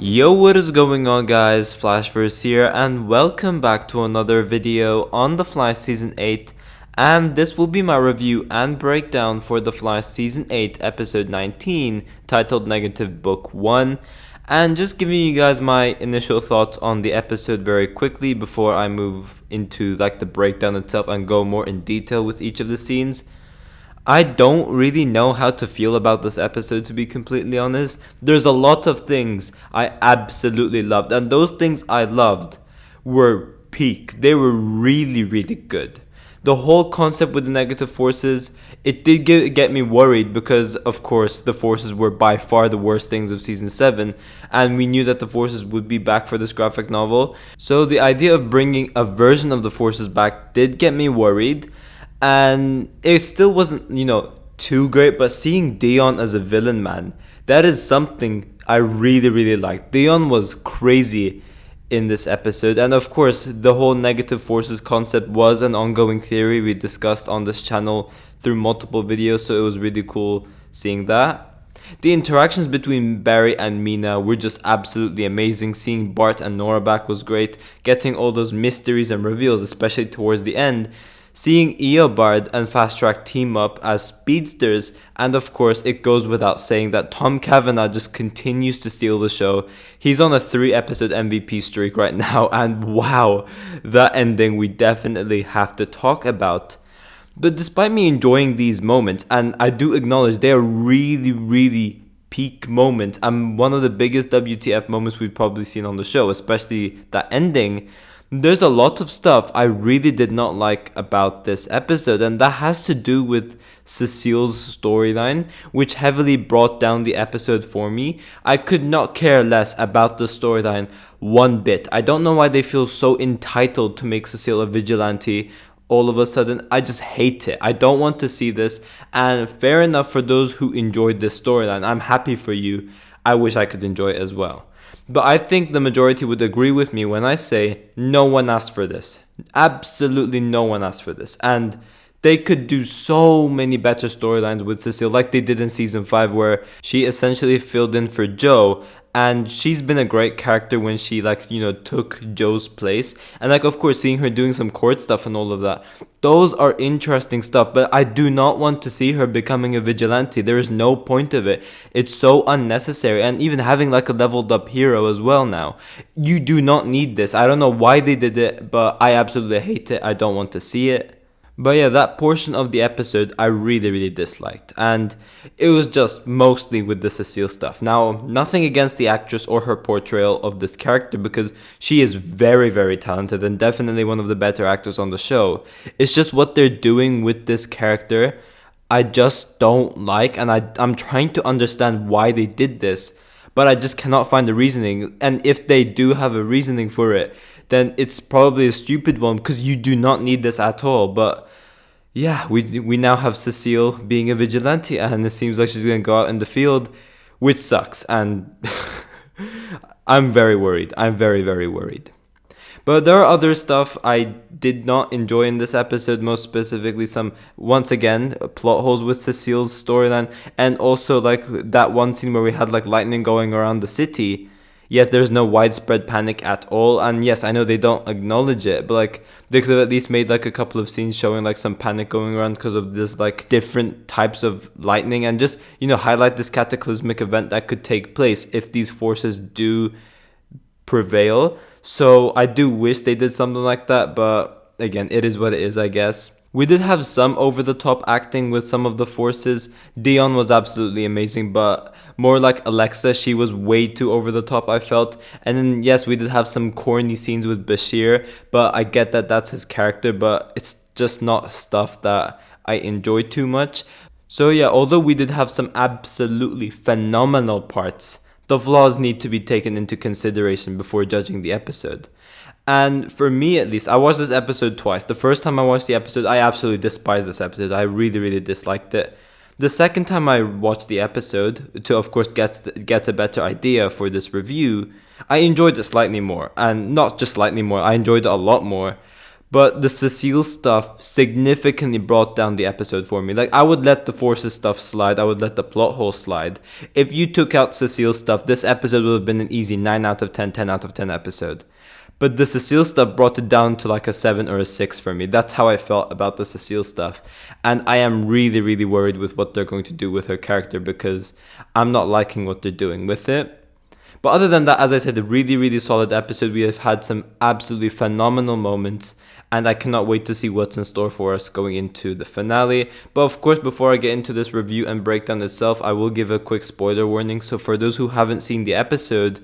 Yo, what is going on, guys? Flashverse here, and welcome back to another video on The Fly Season 8. And this will be my review and breakdown for The Fly Season 8 Episode 19, titled Negative Book 1. And just giving you guys my initial thoughts on the episode very quickly before I move into the breakdown itself and go more in detail with each of the scenes. I don't really know how to feel about this episode, to be completely honest. There's a lot of things I absolutely loved, and those things I loved were peak. They were really, really good. The whole concept with the negative forces, it did get me worried because, of course, the forces were by far the worst things of Season 7, and we knew that the forces would be back for this graphic novel. So the idea of bringing a version of the forces back did get me worried. And it still wasn't, too great, but seeing Dion as a villain, man, that is something I really, really liked. Dion was crazy in this episode, and of course, the whole negative forces concept was an ongoing theory we discussed on this channel through multiple videos, so it was really cool seeing that. The interactions between Barry and Mina were just absolutely amazing. Seeing Bart and Nora back was great. Getting all those mysteries and reveals, especially towards the end. Seeing Eobard and Fast Track team up as speedsters, and of course it goes without saying that Tom Cavanagh just continues to steal the show. He's on a 3-episode MVP streak right now, and wow, that ending we definitely have to talk about. But despite me enjoying these moments, and I do acknowledge they are really, really peak moments, and one of the biggest WTF moments we've probably seen on the show, especially that ending, there's a lot of stuff I really did not like about this episode, and that has to do with Cecile's storyline, which heavily brought down the episode for me. I could not care less about the storyline one bit. I don't know why they feel so entitled to make Cecile a vigilante all of a sudden. I just hate it. I don't want to see this, and fair enough for those who enjoyed this storyline. I'm happy for you. I wish I could enjoy it as well. But I think the majority would agree with me when I say no one asked for this. Absolutely no one asked for this. And they could do so many better storylines with Cecile, like they did in Season 5, where she essentially filled in for Joe. And she's been a great character when she took Joe's place. And of course, seeing her doing some court stuff and all of that. Those are interesting stuff, but I do not want to see her becoming a vigilante. There is no point of it. It's so unnecessary. And even having a leveled up hero as well now. You do not need this. I don't know why they did it, but I absolutely hate it. I don't want to see it. But yeah, that portion of the episode I really, really disliked. And it was just mostly with the Cecile stuff. Now, nothing against the actress or her portrayal of this character, because she is very, very talented and definitely one of the better actors on the show. It's just what they're doing with this character I just don't like, and I'm trying to understand why they did this, but I just cannot find the reasoning. And if they do have a reasoning for it, then it's probably a stupid one, because you do not need this at all. But yeah, we now have Cecile being a vigilante, and it seems like she's going to go out in the field, which sucks, and I'm very worried. I'm very, very worried. But there are other stuff I did not enjoy in this episode, most specifically some, once again, plot holes with Cecile's storyline, and also that one scene where we had lightning going around the city, yet there's no widespread panic at all. And yes, I know they don't acknowledge it, but they could have at least made a couple of scenes showing some panic going around because of this different types of lightning, and just highlight this cataclysmic event that could take place if these forces do prevail. So I do wish they did something like that, but again, it is what it is, I guess. We did have some over-the-top acting with some of the forces. Dion was absolutely amazing, but more like Alexa, she was way too over-the-top, I felt. And then, yes, we did have some corny scenes with Bashir, but I get that that's his character, but it's just not stuff that I enjoy too much. So yeah, although we did have some absolutely phenomenal parts, the flaws need to be taken into consideration before judging the episode. And for me, at least, I watched this episode twice. The first time I watched the episode, I absolutely despised this episode. I really, really disliked it. The second time I watched the episode, to of course get a better idea for this review, I enjoyed it slightly more. And not just slightly more, I enjoyed it a lot more. But the Cecile stuff significantly brought down the episode for me. Like, I would let the Forces stuff slide. I would let the plot hole slide. If you took out Cecile stuff, this episode would have been an easy 9 out of 10, 10 out of 10 episode. But the Cecile stuff brought it down to like a 7 or a 6 for me. That's how I felt about the Cecile stuff. And I am really, really worried with what they're going to do with her character, because I'm not liking what they're doing with it. But other than that, as I said, a really, really solid episode. We have had some absolutely phenomenal moments, and I cannot wait to see what's in store for us going into the finale. But of course, before I get into this review and breakdown itself, I will give a quick spoiler warning. So for those who haven't seen the episode,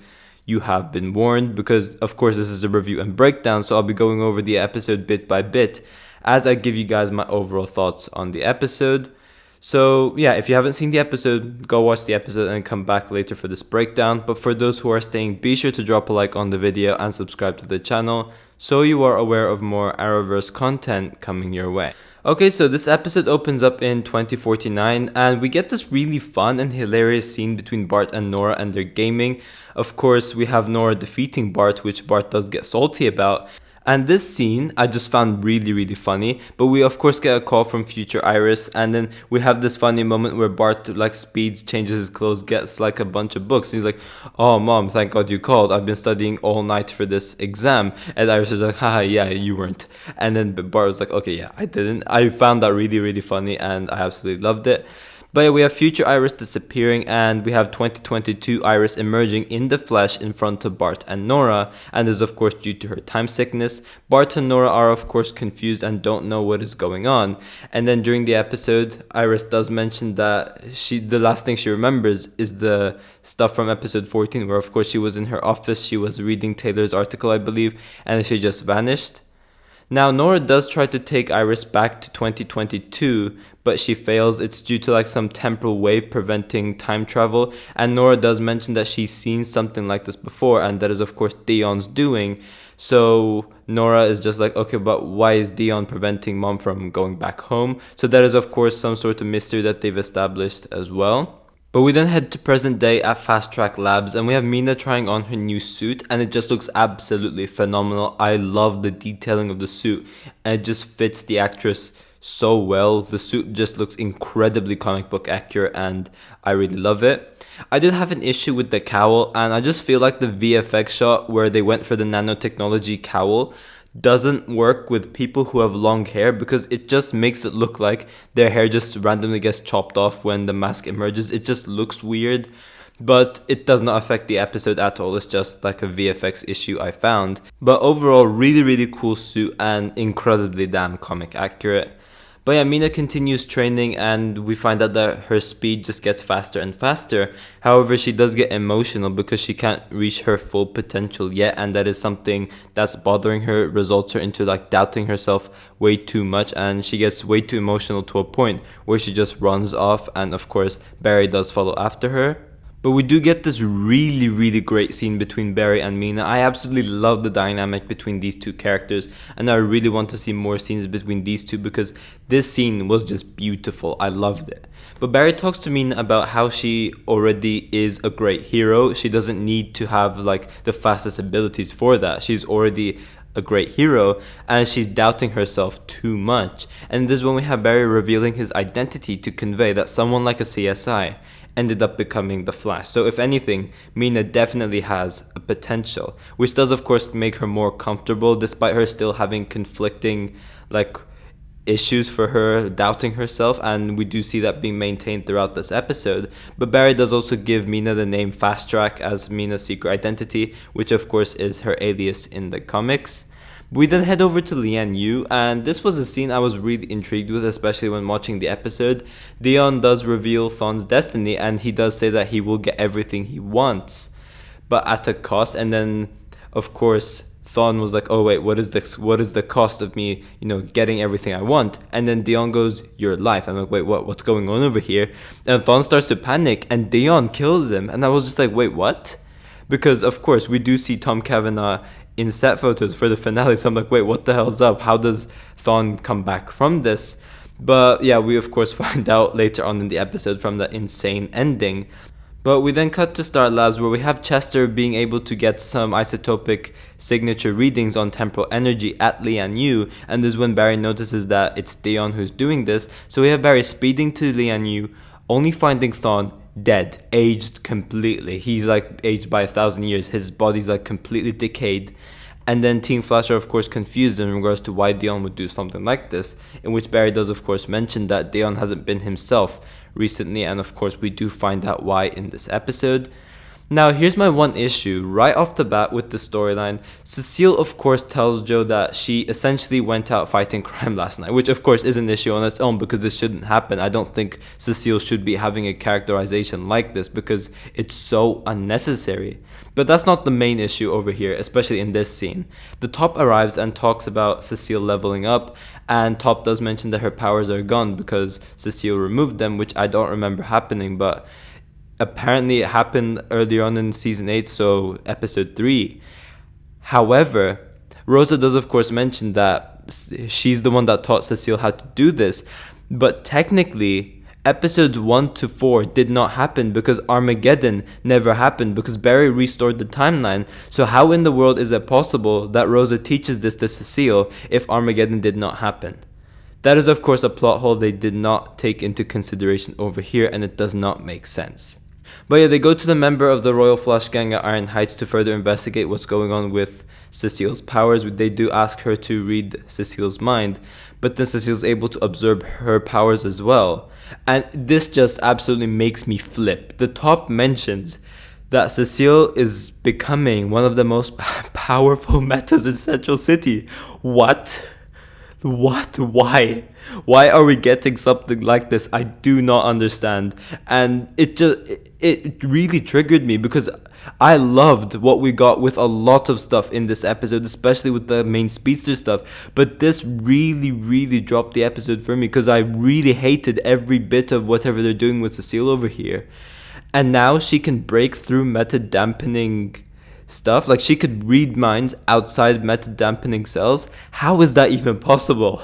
you have been warned, because of course this is a review and breakdown, so I'll be going over the episode bit by bit as I give you guys my overall thoughts on the episode. So yeah, if you haven't seen the episode, go watch the episode and come back later for this breakdown. But for those who are staying, be sure to drop a like on the video and subscribe to the channel so you are aware of more Arrowverse content coming your way. Okay, so this episode opens up in 2049, and we get this really fun and hilarious scene between Bart and Nora and their gaming. Of course, we have Nora defeating Bart, which Bart does get salty about. And this scene I just found really, really funny. But we of course get a call from future Iris, and then we have this funny moment where Bart like speeds, changes his clothes, gets like a bunch of books. He's like, "Oh mom, thank God you called. I've been studying all night for this exam." And Iris is like, "Haha, yeah, you weren't." And then Bart was like, "Okay, yeah, I didn't." I found that really, really funny, and I absolutely loved it. But yeah, we have future Iris disappearing, and we have 2022 Iris emerging in the flesh in front of Bart and Nora, and this is of course due to her time sickness. Bart and Nora are of course confused and don't know what is going on. And then during the episode, Iris does mention that the last thing she remembers is the stuff from episode 14, where of course she was in her office, she was reading Taylor's article, I believe, and she just vanished. Now, Nora does try to take Iris back to 2022, but she fails. It's due to like some temporal wave preventing time travel. And Nora does mention that she's seen something like this before, and that is of course Dion's doing. So Nora is just like, okay, but why is Dion preventing mom from going back home? So that is of course some sort of mystery that they've established as well. But we then head to present day at Fast Track Labs, and we have Mina trying on her new suit, and it just looks absolutely phenomenal. I love the detailing of the suit, and it just fits the actress so well. The suit just looks incredibly comic book accurate, and I really love it. I did have an issue with the cowl, and I just feel like the VFX shot where they went for the nanotechnology cowl doesn't work with people who have long hair, because it just makes it look like their hair just randomly gets chopped off when the mask emerges. It just looks weird, but it does not affect the episode at all. It's just like a VFX issue I found. But overall, really, really cool suit and incredibly damn comic accurate. But yeah, Mina continues training, and we find out that her speed just gets faster and faster. However, she does get emotional because she can't reach her full potential yet, and that is something that's bothering her. It results her into like doubting herself way too much, and she gets way too emotional to a point where she just runs off, and of course Barry does follow after her. But we do get this really, really great scene between Barry and Mina. I absolutely love the dynamic between these two characters, and I really want to see more scenes between these two, because this scene was just beautiful. I loved it. But Barry talks to Mina about how she already is a great hero. She doesn't need to have like the fastest abilities for that. She's already a great hero, and she's doubting herself too much. And this is when we have Barry revealing his identity to convey that someone like a CSI ended up becoming the Flash. So if anything, Mina definitely has a potential, which does of course make her more comfortable, despite her still having conflicting like issues for her, doubting herself, and we do see that being maintained throughout this episode. But Barry does also give Mina the name Fast Track as Mina's secret identity, which of course is her alias in the comics. We then head over to Lian Yu, and this was a scene I was really intrigued with, especially when watching the episode. Dion does reveal Thawne's destiny, and he does say that he will get everything he wants, but at a cost. And then, of course, Thawne was like, "Oh wait, what is the cost of me, getting everything I want?" And then Dion goes, "Your life." I'm like, "Wait, what's going on over here?" And Thawne starts to panic, and Dion kills him, and I was just like, "Wait, what?" Because of course we do see Tom Cavanaugh in set photos for the finale, so I'm like, wait, what the hell's up? How does Thawne come back from this? But yeah, we of course find out later on in the episode from the insane ending. But we then cut to Star Labs, where we have Chester being able to get some isotopic signature readings on temporal energy at Lian Yu, and this is when Barry notices that it's Theon who's doing this. So we have Barry speeding to Lian Yu, only finding Thawne dead, aged completely. He's like aged by 1,000 years. His body's like completely decayed. And then Team Flash are of course confused in regards to why Dion would do something like this, in which Barry does of course mention that Dion hasn't been himself recently, and of course we do find out why in this episode. Now here's my one issue right off the bat with the storyline. Cecile of course tells Joe that she essentially went out fighting crime last night, which of course is an issue on its own because this shouldn't happen. I don't think Cecile should be having a characterization like this because it's so unnecessary. But that's not the main issue over here, especially in this scene. The Top arrives and talks about Cecile leveling up, and Top does mention that her powers are gone because Cecile removed them, which I don't remember happening, but apparently it happened earlier on in season 8, so episode 3. However, Rosa does of course mention that she's the one that taught Cecile how to do this, but technically episodes 1 to 4 did not happen because Armageddon never happened because Barry restored the timeline. So how in the world is it possible that Rosa teaches this to Cecile if Armageddon did not happen? That is of course a plot hole they did not take into consideration over here, and it does not make sense. But yeah, they go to the member of the Royal Flush Gang at Iron Heights to further investigate what's going on with Cecile's powers. They do ask her to read Cecile's mind, but then Cecile's able to absorb her powers as well. And this just absolutely makes me flip. The Top mentions that Cecile is becoming one of the most powerful metas in Central City. What? Why? Why are we getting something like this? I do not understand. And it really triggered me because I loved what we got with a lot of stuff in this episode, especially with the main speedster stuff. But this really dropped the episode for me because I really hated every bit of whatever they're doing with Cecile over here. And now she can break through meta dampening stuff. Like she could read minds outside meta dampening cells. How is that even possible?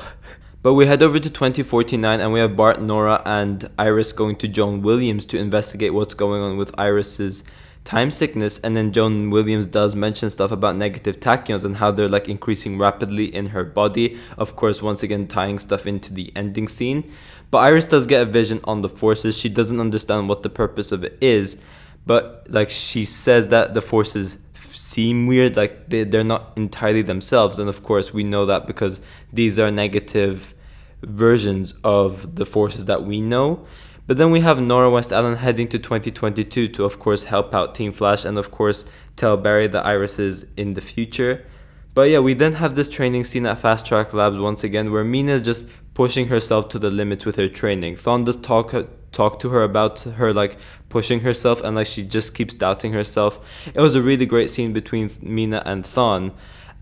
But we head over to 2049 and we have Bart, Nora, and Iris going to Joan Williams to investigate what's going on with Iris's time sickness. And then Joan Williams does mention stuff about negative tachyons and how they're like increasing rapidly in her body. Of course, once again tying stuff into the ending scene. But Iris does get a vision on the forces. She doesn't understand what the purpose of it is, but like she says that the forces seem weird, like they're not entirely themselves. And of course we know that because these are negative versions of the forces that we know. But then we have Nora West Allen heading to 2022 to of course help out Team Flash and of course tell Barry that Iris is in the future. But yeah, we then have this training scene at Fast Track Labs once again where Mina is just pushing herself to the limits with her training. Thawne does talk to her about her like pushing herself, and like she just keeps doubting herself. It was a really great scene between Mina and Thawne.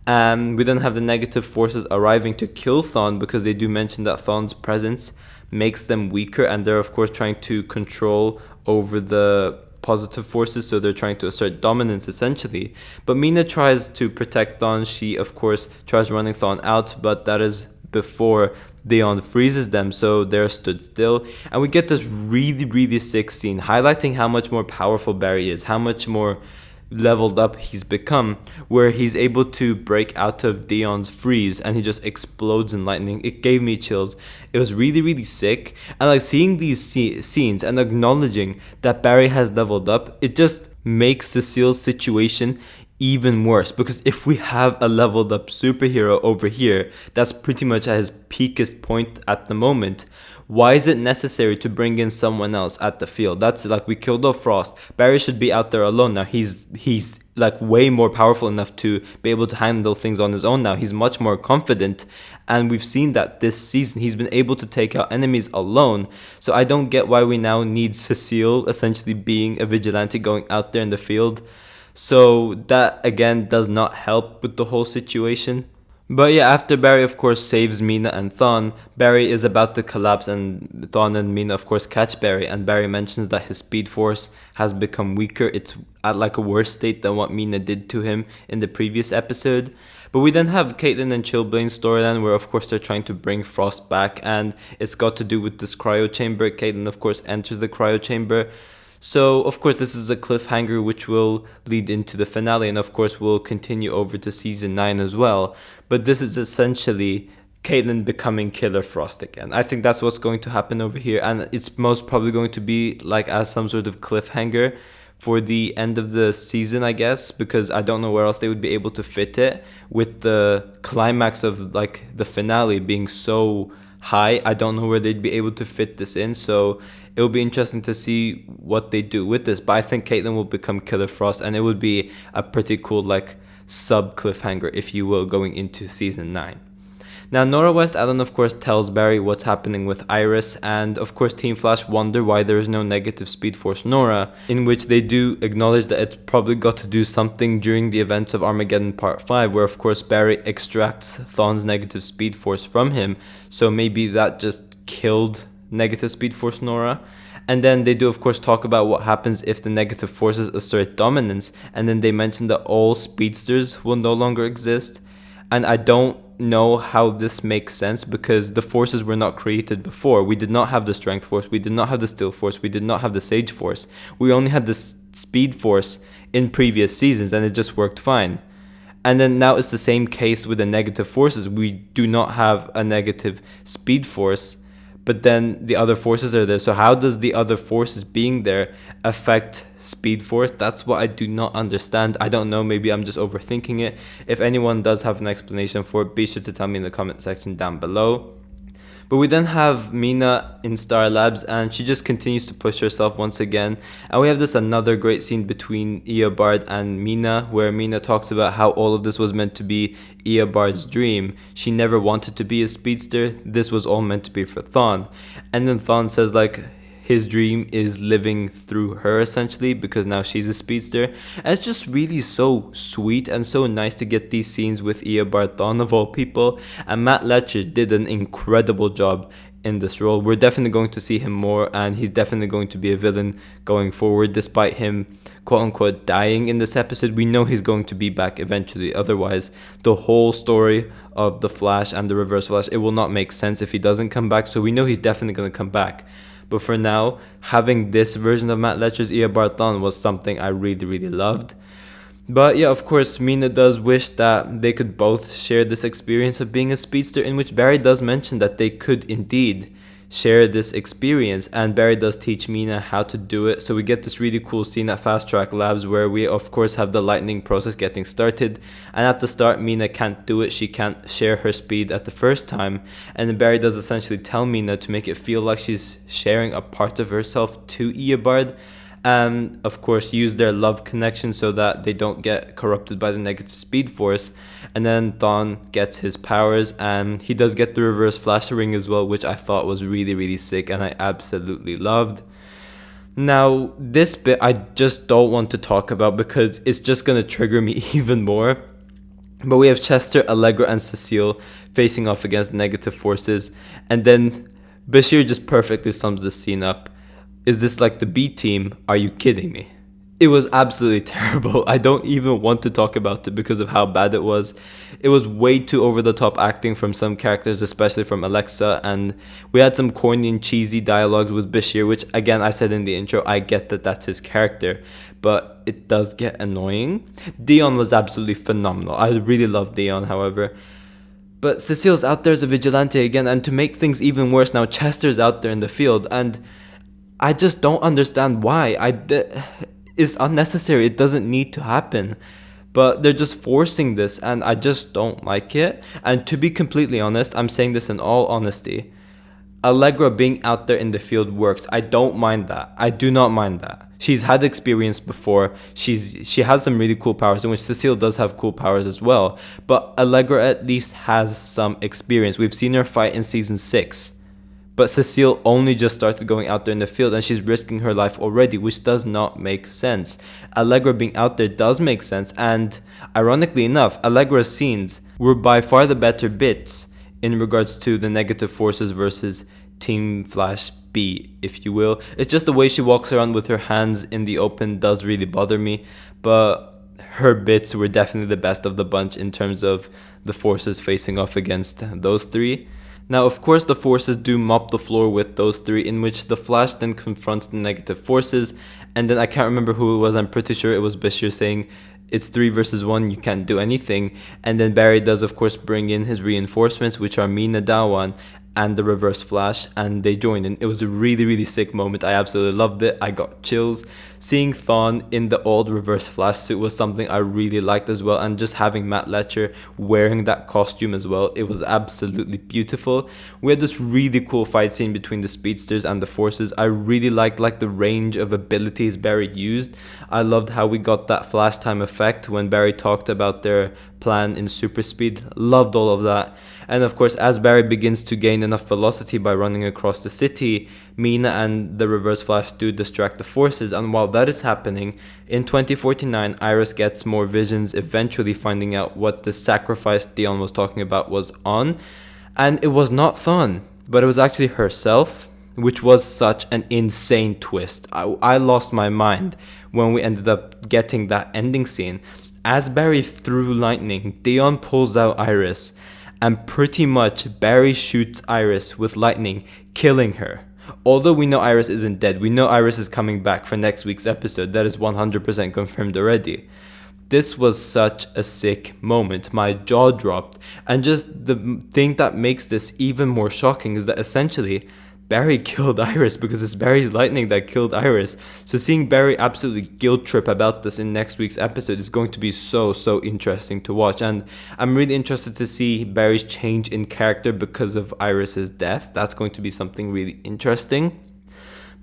And we then have the negative forces arriving to kill Thawne because they do mention that Thawne's presence makes them weaker, and they're of course trying to control over the positive forces, so they're trying to assert dominance essentially. But Mina tries to protect Thawne. She of course tries running Thawne out, but that is before Theon freezes them, so they're stood still. And we get this really sick scene highlighting how much more powerful Barry is, how much more leveled up he's become, where he's able to break out of Theon's freeze and he just explodes in lightning. It gave me chills. It was really sick. And like seeing these scenes and acknowledging that Barry has leveled up, it just makes Cecile's situation even worse, because if we have a leveled up superhero over here that's pretty much at his peakest point at the moment, why is it necessary to bring in someone else at the field? That's like, we killed off Frost. Barry should be out there alone now. He's like way more powerful enough to be able to handle things on his own now. He's much more confident, and we've seen that this season he's been able to take out enemies alone. So I don't get why we now need Cecile essentially being a vigilante going out there in the field. So that again does not help with the whole situation. But yeah, after Barry of course saves Mina and Thawne, Barry is about to collapse and Thawne and Mina of course catch Barry, and Barry mentions that his speed force has become weaker. It's at like a worse state than what Mina did to him in the previous episode. But we then have Caitlin and Chillblain's storyline where of course they're trying to bring Frost back, and it's got to do with this cryo chamber. Caitlin of course enters the cryo chamber. So, of course, this is a cliffhanger which will lead into the finale, and of course, will continue over to season 9 as well. But this is essentially Caitlyn becoming Killer Frost again. I think that's what's going to happen over here, and it's most probably going to be like as some sort of cliffhanger for the end of the season, I guess, because I don't know where else they would be able to fit it with the climax of like the finale being so high. I don't know where they'd be able to fit this in, so it'll be interesting to see what they do with this. But I think Caitlyn will become Killer Frost, and it would be a pretty cool like sub cliffhanger, if you will, going into season 9. Now, Nora West Allen, of course, tells Barry what's happening with Iris, and of course, Team Flash wonder why there is no negative Speed Force Nora, in which they do acknowledge that it's probably got to do something during the events of Armageddon Part 5, where of course Barry extracts Thawne's negative Speed Force from him, so maybe that just killed negative Speed Force Nora. And then they do, of course, talk about what happens if the negative forces assert dominance, and then they mention that all speedsters will no longer exist. And I don't know how this makes sense, because the forces were not created before. We did not have the Strength Force, we did not have the Still Force, we did not have the Sage Force. We only had the Speed Force in previous seasons, and it just worked fine. And then now it's the same case with the negative forces. We do not have a negative Speed Force, but then the other forces are there. So how does the other forces being there affect Speed Force? That's what I do not understand. I don't know, maybe I'm just overthinking it. If anyone does have an explanation for it, be sure to tell me in the comment section down below. But we then have Mina in Star Labs, and she just continues to push herself once again. And we have this another great scene between Eobard and Mina, where Mina talks about how all of this was meant to be Eobard's dream. She never wanted to be a speedster. This was all meant to be for Thawne. And then Thawne says like his dream is living through her, essentially, because now she's a speedster. And it's just really so sweet and so nice to get these scenes with Eobard Thawne of all people. And Matt Letcher did an incredible job in this role. We're definitely going to see him more, and he's definitely going to be a villain going forward. Despite him quote unquote dying in this episode, we know he's going to be back eventually. Otherwise, the whole story of the Flash and the Reverse Flash, it will not make sense if he doesn't come back. So we know he's definitely going to come back. But for now, having this version of Matt Letcher's Eobard Thawne was something I really loved. But yeah, of course, Mina does wish that they could both share this experience of being a speedster, in which Barry does mention that they could indeed share this experience, and Barry does teach Mina how to do it. So we get this really cool scene at Fast Track Labs where we of course have the lightning process getting started, and at the start Mina can't do it. She can't share her speed at the first time, and then Barry does essentially tell Mina to make it feel like she's sharing a part of herself to Eobard, and of course use their love connection so that they don't get corrupted by the negative Speed Force. And then Thawne gets his powers, and he does get the Reverse Flash Ring as well, which I thought was really sick and I absolutely loved. Now, this bit I just don't want to talk about because it's just going to trigger me even more. But we have Chester, Allegra, and Cecile facing off against negative forces, and then Bashir just perfectly sums this scene up. Is this like the B team? Are you kidding me? It was absolutely terrible. I don't even want to talk about it because of how bad it was. It was way too over-the-top acting from some characters, especially from Alexa, and we had some corny and cheesy dialogues with Bashir, which, again, I said in the intro, I get that that's his character, but it does get annoying. Dion was absolutely phenomenal. I really love Dion, however. But Cecile's out there as a vigilante again, and to make things even worse, now Chester's out there in the field, and I just don't understand why. It's unnecessary. It doesn't need to happen. But they're just forcing this, and I just don't like it. And to be completely honest, I'm saying this in all honesty, Allegra being out there in the field works. I don't mind that. I do not mind that. She's had experience before. She has some really cool powers, in which Cecile does have cool powers as well. But Allegra at least has some experience. We've seen her fight in season 6. But Cecile only just started going out there in the field, and she's risking her life already, which does not make sense. Allegra being out there does make sense, and ironically enough, Allegra's scenes were by far the better bits in regards to the negative forces versus Team Flash B, if you will. It's just the way she walks around with her hands in the open does really bother me, but her bits were definitely the best of the bunch in terms of the forces facing off against those three. Now, of course, the forces do mop the floor with those three, in which the Flash then confronts the negative forces, and then I can't remember who it was, I'm pretty sure it was Bashir saying, it's 3 versus 1, you can't do anything. And then Barry does, of course, bring in his reinforcements, which are Mina, Dawan, and the Reverse Flash, and they joined, and it was a really, really sick moment. I absolutely loved it. I got chills. Seeing Thawne in the old Reverse Flash suit was something I really liked as well, and just having Matt Letcher wearing that costume as well, it was absolutely beautiful. We had this really cool fight scene between the speedsters and the forces. I really liked the range of abilities Barry used. I loved how we got that flash time effect when Barry talked about their plan in super speed. Loved all of that. And of course, as Barry begins to gain enough velocity by running across the city, Mina and the Reverse Flash do distract the forces, and while that is happening, in 2049, Iris gets more visions, eventually finding out what the sacrifice Dion was talking about was on, and it was not Thawne, but it was actually herself, which was such an insane twist. I lost my mind when we ended up getting that ending scene. As Barry threw lightning, Dion pulls out Iris, and pretty much Barry shoots Iris with lightning, killing her. Although we know Iris isn't dead, we know Iris is coming back for next week's episode. That is 100% confirmed already. This was such a sick moment. My jaw dropped. And just the thing that makes this even more shocking is that essentially Barry killed Iris, because it's Barry's lightning that killed Iris. So seeing Barry absolutely guilt trip about this in next week's episode is going to be so interesting to watch. And I'm really interested to see Barry's change in character because of Iris's death. That's going to be something really interesting.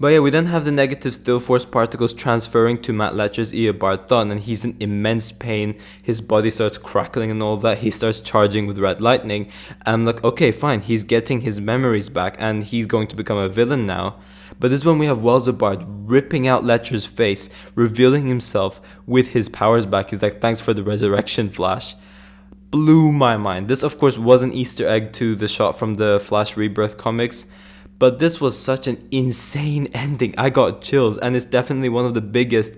But yeah, we then have the negative still force particles transferring to Matt Letcher's Eobard Thawne, and he's in immense pain. His body starts crackling and all that. He starts charging with red lightning. And I'm like, okay, fine, he's getting his memories back and he's going to become a villain now. But this is when we have Welzebard ripping out Letcher's face, revealing himself with his powers back. He's like, thanks for the resurrection, Flash. Blew my mind. This, of course, was an Easter egg to the shot from the Flash Rebirth comics. But this was such an insane ending. I got chills, and it's definitely one of the biggest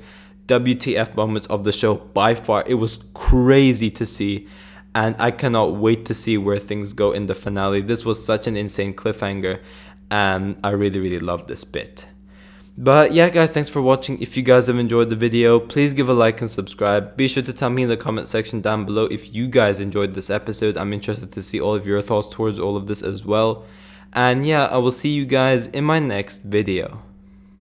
WTF moments of the show by far. It was crazy to see, and I cannot wait to see where things go in the finale. This was such an insane cliffhanger, and I really loved this bit. But yeah, guys, thanks for watching. If you guys have enjoyed the video, please give a like and subscribe. Be sure to tell me in the comment section down below if you guys enjoyed this episode. I'm interested to see all of your thoughts towards all of this as well. And yeah, I will see you guys in my next video.